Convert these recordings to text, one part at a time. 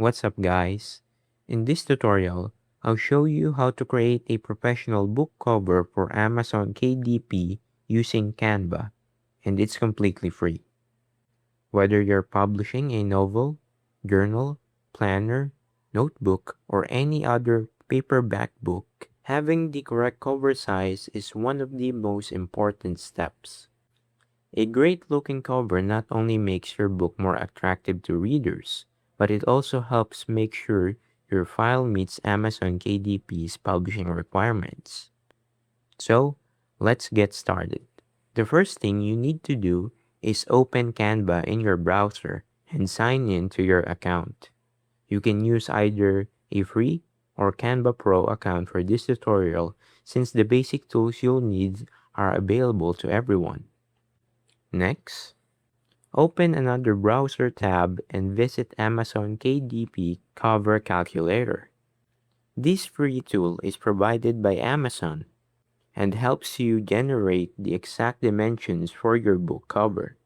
What's up guys? In this tutorial, I'll show you how to create a professional book cover for Amazon KDP using Canva, and it's completely free. Whether you're publishing a novel, journal, planner, notebook, or any other paperback book, having the correct cover size is one of the most important steps. A great-looking cover not only makes your book more attractive to readers, but it also helps make sure your file meets Amazon KDP's publishing requirements. So, let's get started. The first thing you need to do is open Canva in your browser and sign in to your account. You can use either a free or Canva Pro account for this tutorial since the basic tools you'll need are available to everyone. Next, open another browser tab and visit Amazon KDP Cover Calculator. This free tool is provided by Amazon and helps you generate the exact dimensions for your book cover.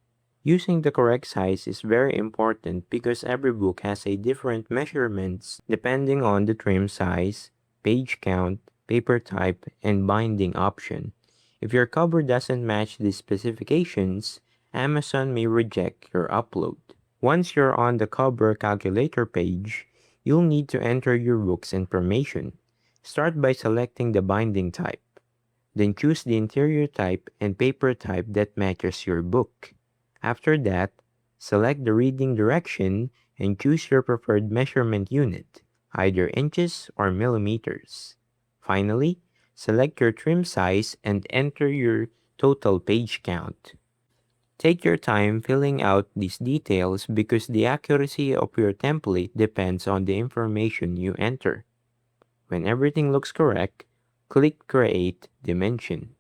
Using the correct size is very important because every book has a different measurements depending on the trim size, page count, paper type, and binding option. If your cover doesn't match these specifications, Amazon may reject your upload. Once you're on the cover calculator page, you'll need to enter your book's information. Start by selecting the binding type. Then choose the interior type and paper type that matches your book. After that, select the reading direction and choose your preferred measurement unit, either inches or millimeters. Finally, select your trim size and enter your total page count. Take your time filling out these details because the accuracy of your template depends on the information you enter. When everything looks correct, click Create Dimension.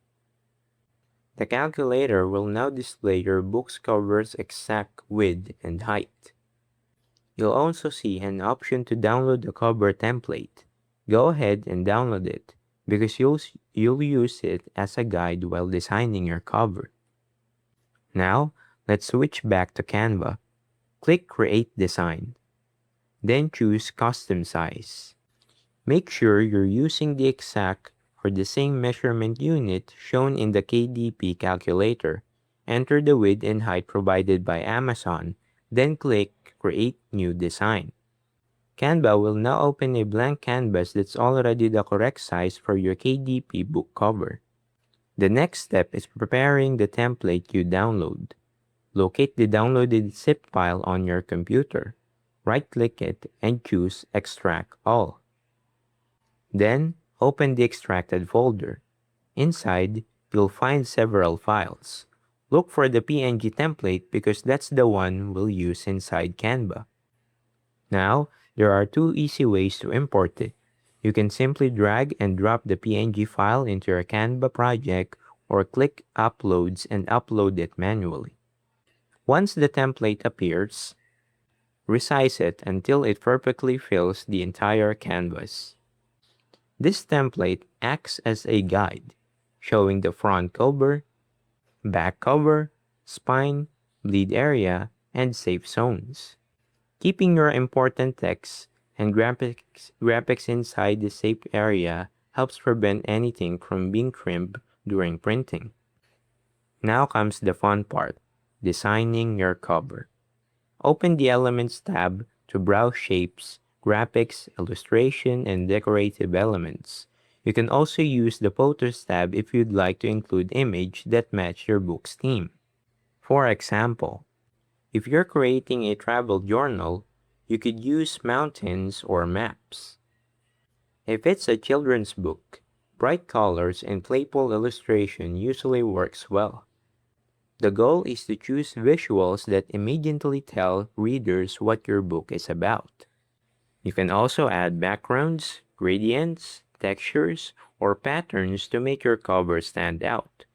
The calculator will now display your book's cover's exact width and height. You'll also see an option to download the cover template. Go ahead and download it because you'll use it as a guide while designing your cover. Now, let's switch back to Canva. Click Create Design. Then choose Custom Size. Make sure you're using the exact or the same measurement unit shown in the KDP calculator. Enter the width and height provided by Amazon, then click Create New Design. Canva will now open a blank canvas that's already the correct size for your KDP book cover. The next step is preparing the template you download. Locate the downloaded zip file on your computer. Right-click it and choose Extract All. Then, open the extracted folder. Inside, you'll find several files. Look for the PNG template because that's the one we'll use inside Canva. Now, there are two easy ways to import it. You can simply drag and drop the PNG file into your Canva project or click Uploads and upload it manually. Once the template appears, resize it until it perfectly fills the entire canvas. This template acts as a guide, showing the front cover, back cover, spine, bleed area, and safe zones. Keeping your important text and graphics inside the safe area helps prevent anything from being trimmed during printing. Now comes the fun part, designing your cover. Open the Elements tab to browse shapes, graphics, illustration, and decorative elements. You can also use the Photos tab if you'd like to include images that match your book's theme. For example, if you're creating a travel journal, you could use mountains or maps. If it's a children's book, bright colors and playful illustration usually works well. The goal is to choose visuals that immediately tell readers what your book is about. You can also add backgrounds, gradients, textures, or patterns to make your cover stand out.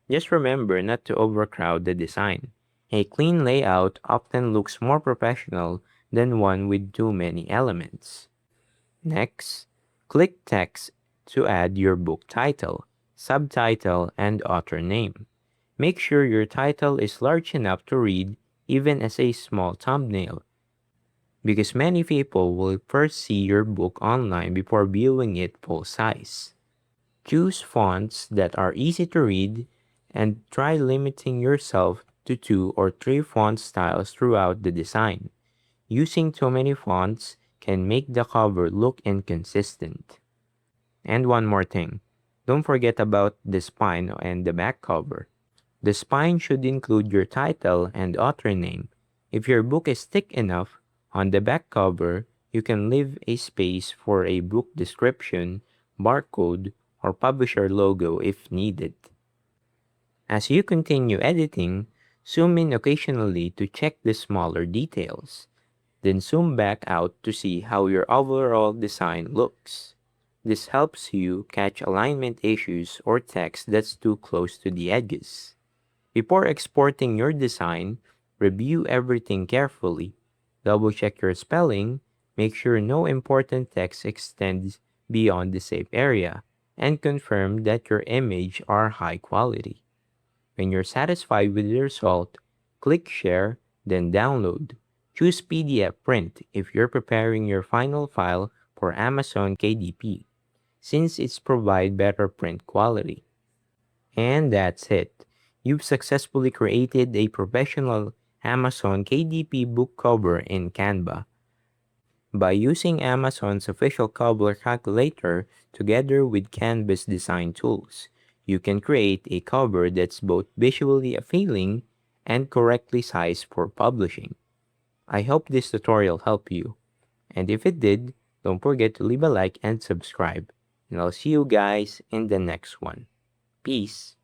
Just remember not to overcrowd the design. A clean layout often looks more professional than one with too many elements. Next, click Text to add your book title, subtitle, and author name. Make sure your title is large enough to read even as a small thumbnail. because many people will first see your book online before viewing it full size. Choose fonts that are easy to read and try limiting yourself to 2 or 3 font styles throughout the design. Using too many fonts can make the cover look inconsistent. And one more thing, don't forget about the spine and the back cover. The spine should include your title and author name. If your book is thick enough, on the back cover, you can leave a space for a book description, barcode, or publisher logo if needed. As you continue editing, zoom in occasionally to check the smaller details. Then zoom back out to see how your overall design looks. This helps you catch alignment issues or text that's too close to the edges. Before exporting your design, review everything carefully. Double check your spelling, make sure no important text extends beyond the safe area, and confirm that your image are high quality. When you're satisfied with the result, click Share, then Download. Choose PDF Print if you're preparing your final file for Amazon KDP, since it's provide better print quality. And that's it. You've successfully created a professional Amazon KDP book cover in Canva. By using Amazon's official cover calculator together with Canva's design tools, you can create a cover that's both visually appealing and correctly sized for publishing. I hope this tutorial helped you. And if it did, don't forget to leave a like and subscribe. And I'll see you guys in the next one. Peace.